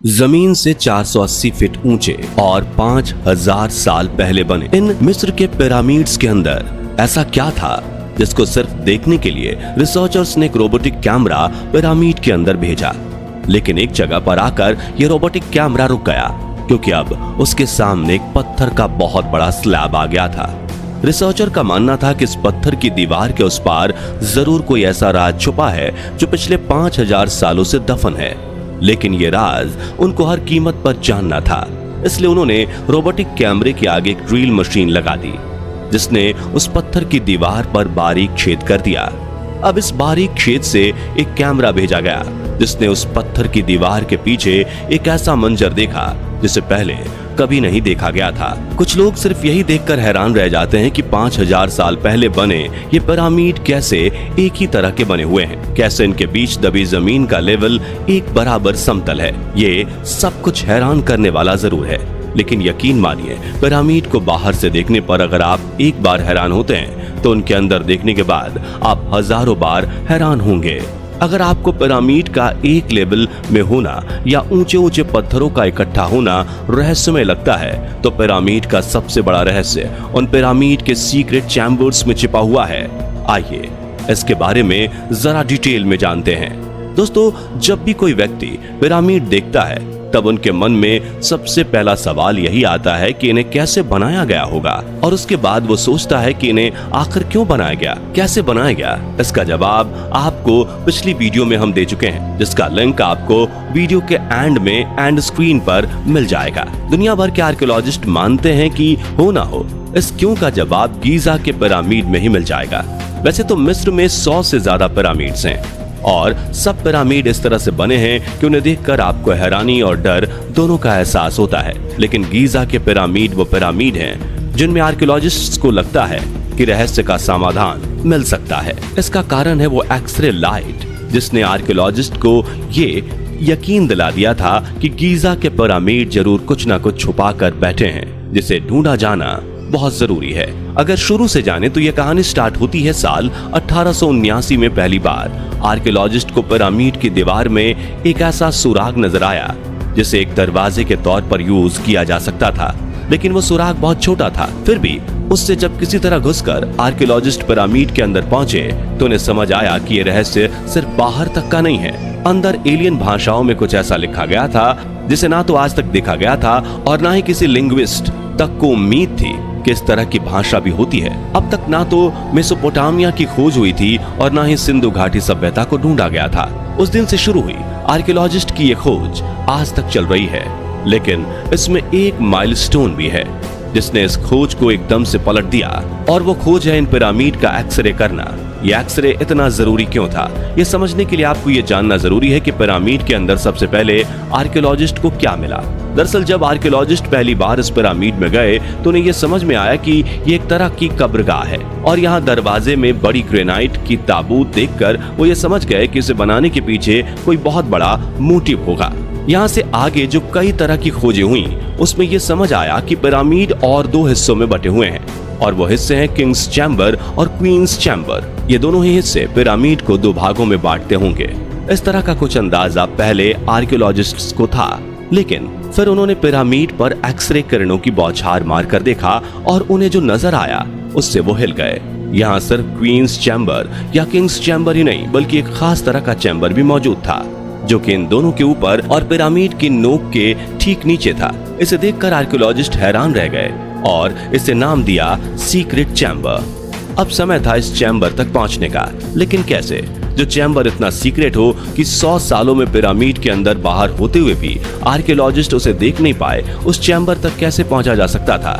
जमीन से 480 फीट ऊंचे और 5000 साल पहले बने इन मिस्र के पिरामिड्स के अंदर ऐसा क्या था जिसको सिर्फ देखने के लिए रिसर्चर्स ने एक रोबोटिक कैमरा पिरामिड के अंदर भेजा। लेकिन एक जगह पर आकर यह रोबोटिक कैमरा रुक गया, क्योंकि अब उसके सामने एक पत्थर का बहुत बड़ा स्लैब आ गया था। रिसर्चर का मानना था कि इस पत्थर की दीवार के उस पार जरूर कोई ऐसा राज छुपा है जो पिछले 5000 सालों से दफन है। लेकिन ये राज उनको हर कीमत पर जानना था, इसलिए उन्होंने रोबोटिक कैमरे के आगे एक ड्रिल मशीन लगा दी, जिसने उस पत्थर की दीवार पर बारीक छेद कर दिया। अब इस बारीक छेद से एक कैमरा भेजा गया, जिसने उस पत्थर की दीवार के पीछे एक ऐसा मंजर देखा जिसे पहले कभी नहीं देखा गया था। कुछ लोग सिर्फ यही देखकर हैरान रह जाते हैं कि 5000 साल पहले बने ये पिरामिड कैसे एक ही तरह के बने हुए हैं, कैसे इनके बीच दबी जमीन का लेवल एक बराबर समतल है। ये सब कुछ हैरान करने वाला जरूर है, लेकिन यकीन मानिए, पिरामिड को बाहर से देखने पर अगर आप एक बार हैरान होते हैं तो उनके अंदर देखने के बाद आप हजारों बार हैरान होंगे। अगर आपको पिरामिड का एक लेवल में होना या ऊंचे ऊंचे पत्थरों का इकट्ठा होना रहस्यमय लगता है, तो पिरामिड का सबसे बड़ा रहस्य उन पिरामिड के सीक्रेट चैम्बर्स में छिपा हुआ है। आइए इसके बारे में जरा डिटेल में जानते हैं। दोस्तों, जब भी कोई व्यक्ति पिरामिड देखता है तब उनके मन में सबसे पहला सवाल यही आता है कि इन्हें कैसे बनाया गया होगा, और उसके बाद वो सोचता है कि इन्हें आखिर क्यों बनाया गया, कैसे बनाया गया। इसका जवाब आपको पिछली वीडियो में हम दे चुके हैं, जिसका लिंक आपको वीडियो के एंड स्क्रीन पर मिल जाएगा। दुनिया भर के आर्कियोलॉजिस्ट मानते हैं कि हो ना हो, इस क्यों का जवाब गीजा के पिरामिड में ही मिल जाएगा। वैसे तो मिस्र में 100 से ज्यादा पिरामिड्स हैं, और सब पिरामिड इस तरह से बने हैं कि उन्हें देखकर आपको हैरानी और डर दोनों का एहसास होता है। लेकिन गीजा के पिरामिड वो पिरामिड हैं जिनमें आर्कियोलॉजिस्ट्स को लगता है कि रहस्य का समाधान मिल सकता है। इसका कारण है वो एक्सरे लाइट, जिसने आर्कियोलॉजिस्ट को ये यकीन दिला दिया था कि गीजा के पिरामिड जरूर कुछ ना कुछ छुपा कर बैठे हैं, जिसे ढूंढा जाना बहुत जरूरी है। अगर शुरू से जाने तो यह कहानी स्टार्ट होती है साल 1879 में। पहली बार आर्कियोलॉजिस्ट को पिरामिड की दीवार में एक ऐसा सुराग नजर आया जिसे एक दरवाजे के तौर पर यूज किया जा सकता था, लेकिन वो सुराग बहुत छोटा था। फिर भी उससे जब किसी तरह घुसकर आर्कियोलॉजिस्ट पिरामिड के अंदर पहुंचे तो उन्हें समझ आया कि यह रहस्य सिर्फ बाहर तक का नहीं है। अंदर एलियन भाषाओं में कुछ ऐसा लिखा गया था जिसे ना तो आज तक देखा गया था और ना ही किसी लिंग्विस्ट तक को उम्मीद थी कि इस तरह की भाषा भी होती है। अब तक ना तो मेसोपोटामिया की खोज हुई थी और ना ही सिंधु घाटी सभ्यता को ढूंढा गया था। उस दिन से शुरू हुई आर्कियोलॉजिस्ट की ये खोज आज तक चल रही है, लेकिन इसमें एक माइलस्टोन भी है जिसने इस खोज को एकदम से पलट दिया, और वो खोज है इन पिरामिड का एक्सरे करना। ये एक्सरे इतना जरूरी क्यों था, ये समझने के लिए आपको ये जानना जरूरी है कि पिरामिड के अंदर सबसे पहले आर्कियोलॉजिस्ट को क्या मिला। दरअसल जब आर्कियोलॉजिस्ट पहली बार इस पिरामिड में गए तो उन्हें यह समझ में आया कि ये एक तरह की कब्रगाह है, और यहाँ दरवाजे में बड़ी ग्रेनाइट की ताबूत देखकर वो ये समझ गए कि इसे बनाने के पीछे कोई बहुत बड़ा मोटिव होगा। यहाँ से आगे जो कई तरह की खोजें हुई उसमें यह समझ आया कि पिरामिड और 2 हिस्सों में बटे हुए हैं, और वो हिस्से हैं किंग्स चैम्बर और क्वींस चैम्बर। ये दोनों ही हिस्से पिरामिड को 2 भागों में बांटते होंगे। इस तरह का कुछ अंदाजा पहले आर्कियोलॉजिस्ट्स को था, लेकिन फिर उन्होंने पिरामिड पर एक्सरे किरणों की बौछार मारकर देखा और उन्हें जो नजर आया उससे वो हिल गए। यहाँ सिर्फ क्वींस चैम्बर या किंग्स चैम्बर ही नहीं, बल्कि एक खास तरह का चैम्बर भी मौजूद था, जो कि इन दोनों के ऊपर और पिरामिड की नोक के ठीक नीचे था। इसे देखकर आर्कियोलॉजिस्ट हैरान रह गए और इसे नाम दिया सीक्रेट चैम्बर। अब समय था इस चैम्बर तक पहुंचने का, लेकिन कैसे? जो चैम्बर इतना सीक्रेट हो कि 100 सालों में पिरामिड के अंदर बाहर होते हुए भी आर्कियोलॉजिस्ट उसे देख नहीं पाए, उस चैम्बर तक कैसे पहुंचा जा सकता था?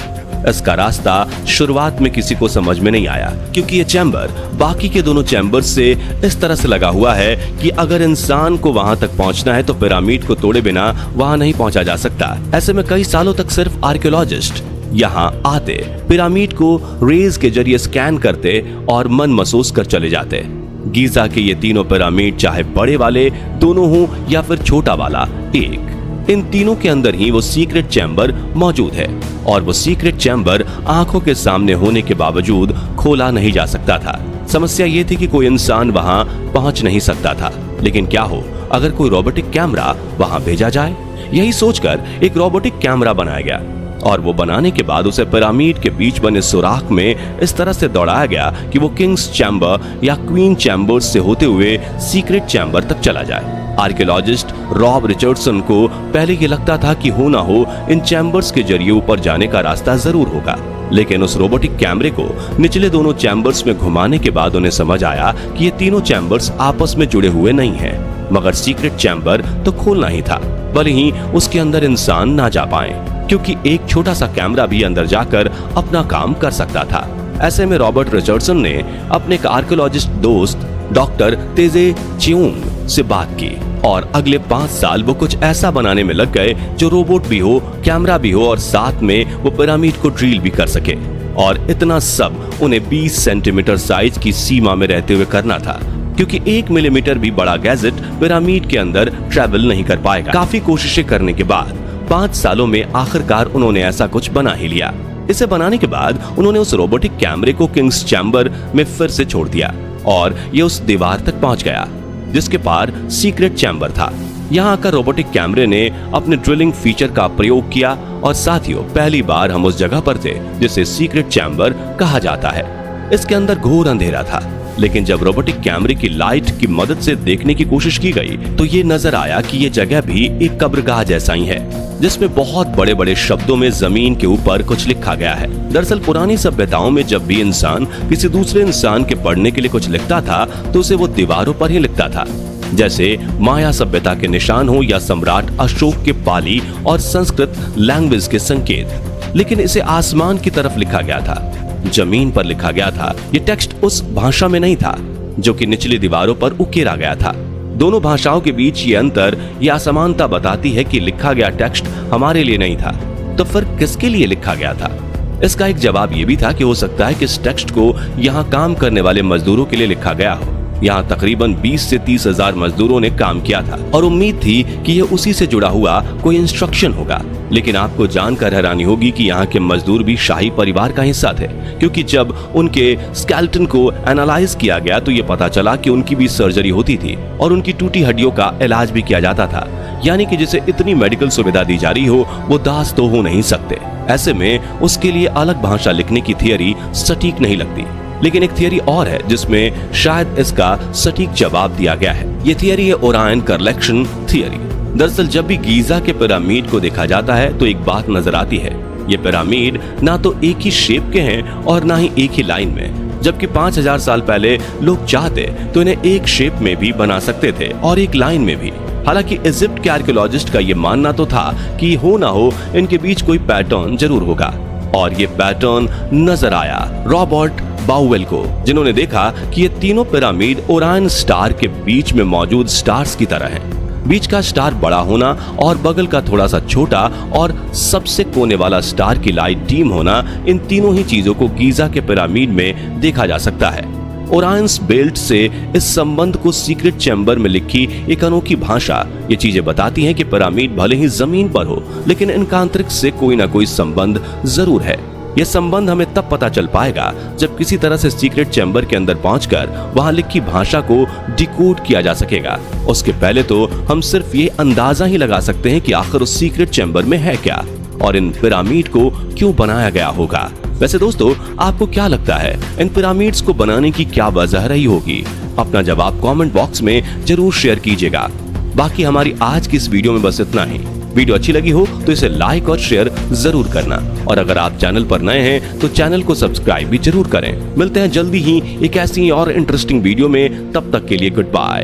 इसका रास्ता शुरुआत में किसी को समझ में नहीं आया, क्योंकि ये चैम्बर बाकी के दोनों चैम्बर से इस तरह से लगा हुआ है कि अगर इंसान को वहां तक पहुंचना है तो पिरामिड को तोड़े बिना वहां नहीं पहुंचा जा सकता। ऐसे में कई सालों तक सिर्फ आर्कियोलॉजिस्ट यहाँ आते, पिरामिड को रेज के जरिए स्कैन करते और मन महसूस कर चले जाते। गीजा के ये तीनों पिरामिड, चाहे बड़े वाले दोनों हों या फिर छोटा वाला एक, इन तीनों के अंदर ही वो सीक्रेट चैम्बर मौजूद है, और वो सीक्रेट चैम्बर आंखों के सामने होने के बावजूद खोला नहीं जा सकता था। समस्या ये थी कि कोई इंसान वहां पहुंच नहीं सकता था। लेकिन क्या हो अगर कोई रोबोटिक कैमरा वहां भेजा जाए? यही सोचकर एक रोबोटिक कैमरा बनाया गया और वो बनाने के बाद उसे पिरामिड के बीच बने सुराख में इस तरह से दौड़ाया गया कि वो किंग्स चैम्बर या क्वीन चैम्बर्स से होते हुए सीक्रेट चैम्बर तक चला जाए। आर्कियोलॉजिस्ट रॉब रिचर्डसन को पहले ये लगता था कि हो ना हो इन चैम्बर्स के जरिए ऊपर जाने का रास्ता जरूर होगा, लेकिन उस रोबोटिक कैमरे को निचले दोनों चैम्बर्स में घुमाने के बाद उन्हें समझ आया कि ये तीनों चैम्बर्स आपस में जुड़े हुए नहीं हैं, मगर सीक्रेट चैम्बर तो खोलना ही था, भले ही उसके अंदर इंसान ना जा पाए, क्योंकि एक छोटा सा कैमरा भी अंदर जाकर अपना काम कर सकता था। ऐसे में रॉबर्ट रिचर्डसन ने अपने एक आर्कियोलॉजिस्ट दोस्त डॉक्टर तेजे चियोंग से बात की और अगले 5 साल वो कुछ ऐसा बनाने में लग गए जो रोबोट भी हो, कैमरा भी हो और साथ में वो पिरामिड को ड्रिल भी कर सके। और इतना सब उन्हें 20 सेंटीमीटर साइज की सीमा में रहते हुए करना था, क्योंकि 1 मिलीमीटर भी बड़ा गैजेट पिरामिड के अंदर ट्रैवल नहीं कर पाएगा। काफी कोशिशें करने के बाद 5 सालों में आखिरकार उन्होंने ऐसा कुछ बना ही लिया। इसे बनाने के बाद उन्होंने उस रोबोटिक कैमरे को किंग्स चैम्बर में फिर से छोड़ दिया और ये उस दीवार तक पहुंच गया जिसके पार सीक्रेट चैम्बर था। यहाँ आकर रोबोटिक कैमरे ने अपने ड्रिलिंग फीचर का प्रयोग किया और साथियों, पहली बार हम उस जगह पर थे जिसे सीक्रेट चैम्बर कहा जाता है। इसके अंदर घोर अंधेरा था, लेकिन जब रोबोटिक कैमरे की लाइट की मदद से देखने की कोशिश की गई तो ये नजर आया कि ये जगह भी एक कब्रगाह जैसा ही है, जिसमें बहुत बड़े बड़े शब्दों में जमीन के ऊपर कुछ लिखा गया है। दरअसल पुरानी सभ्यताओं में जब भी इंसान किसी दूसरे इंसान के पढ़ने के लिए कुछ लिखता था तो उसे वो दीवारों पर ही लिखता था, जैसे माया सभ्यता के निशान हो या सम्राट अशोक के पाली और संस्कृत लैंग्वेज के संकेत। लेकिन इसे आसमान की तरफ लिखा गया था, जमीन पर लिखा गया था। ये टेक्स्ट उस भाषा में नहीं था जो कि निचली दीवारों पर उकेरा गया था। दोनों भाषाओं के बीच ये अंतर, ये असमानता बताती है कि लिखा गया टेक्स्ट हमारे लिए नहीं था, तो फिर किसके लिए लिखा गया था? इसका एक जवाब ये भी था कि हो सकता है कि इस टेक्स्ट को यहाँ काम करने वाले मजदूरों के लिए लिखा गया हो। यहाँ तकरीबन 20 से 30 हजार मजदूरों ने काम किया था और उम्मीद थी कि यह उसी से जुड़ा हुआ कोई इंस्ट्रक्शन होगा। लेकिन आपको जानकर हैरानी होगी कि यहाँ के मजदूर भी शाही परिवार का हिस्सा थे, क्योंकि जब उनके स्केलेटन को एनालाइज किया गया तो ये पता चला कि उनकी भी सर्जरी होती थी और उनकी टूटी हड्डियों का इलाज भी किया जाता था। यानी कि जिसे इतनी मेडिकल सुविधा दी जा रही हो वो दास तो हो नहीं सकते। ऐसे में उसके लिए अलग भाषा लिखने की थियरी सटीक नहीं लगती। लेकिन एक थियरी और है जिसमें शायद इसका सटीक जवाब दिया गया है। ये थियरी है ओरायन कलेक्शन थियरी। दरअसल जब भी गीजा के पिरामिड को देखा जाता है तो एक बात नजर आती है, ये पिरामिड ना तो एक ही शेप के हैं और ना ही एक ही लाइन में। जबकि 5000 साल पहले लोग चाहते तो इन्हें एक शेप में भी बना सकते थे और एक लाइन में भी। हालांकि इजिप्ट के आर्कियोलॉजिस्ट का ये मानना तो था कि हो ना हो इनके बीच कोई पैटर्न जरूर होगा, और ये पैटर्न नजर आया रॉबर्ट बाउवेल को, जिन्होंने देखा कि ये तीनों पिरामिड ओरायन स्टार के बीच में मौजूद स्टार्स की तरह हैं। बीच का स्टार बड़ा होना और बगल का थोड़ा सा छोटा और सबसे कोने वाला स्टार की लाइट डीम होना, इन तीनों ही चीजों को गीजा के पिरामिड में देखा जा सकता है। ओरायंस बेल्ट से इस संबंध को सीक्रेट चैम्बर में लिखी एक अनोखी भाषा ये चीजें बताती हैं कि पिरामिड भले ही जमीन पर हो, लेकिन इनका अंतरिक्ष से कोई ना कोई संबंध जरूर है। यह संबंध हमें तब पता चल पाएगा जब किसी तरह से सीक्रेट चैम्बर के अंदर पहुंचकर वहां लिखी भाषा को डिकोड किया जा सकेगा। उसके पहले तो हम सिर्फ ये अंदाजा ही लगा सकते हैं कि आखिर उस सीक्रेट चैम्बर में है क्या और इन पिरामिड को क्यों बनाया गया होगा। वैसे दोस्तों, आपको क्या लगता है इन पिरामिड्स को बनाने की क्या वजह रही होगी? अपना जवाब कमेंट बॉक्स में जरूर शेयर कीजिएगा। बाकी हमारी आज की इस वीडियो में बस इतना ही। वीडियो अच्छी लगी हो तो इसे लाइक और शेयर जरूर करना, और अगर आप चैनल पर नए हैं तो चैनल को सब्सक्राइब भी जरूर करें। मिलते हैं जल्दी ही एक ऐसी और इंटरेस्टिंग वीडियो में, तब तक के लिए गुड बाय।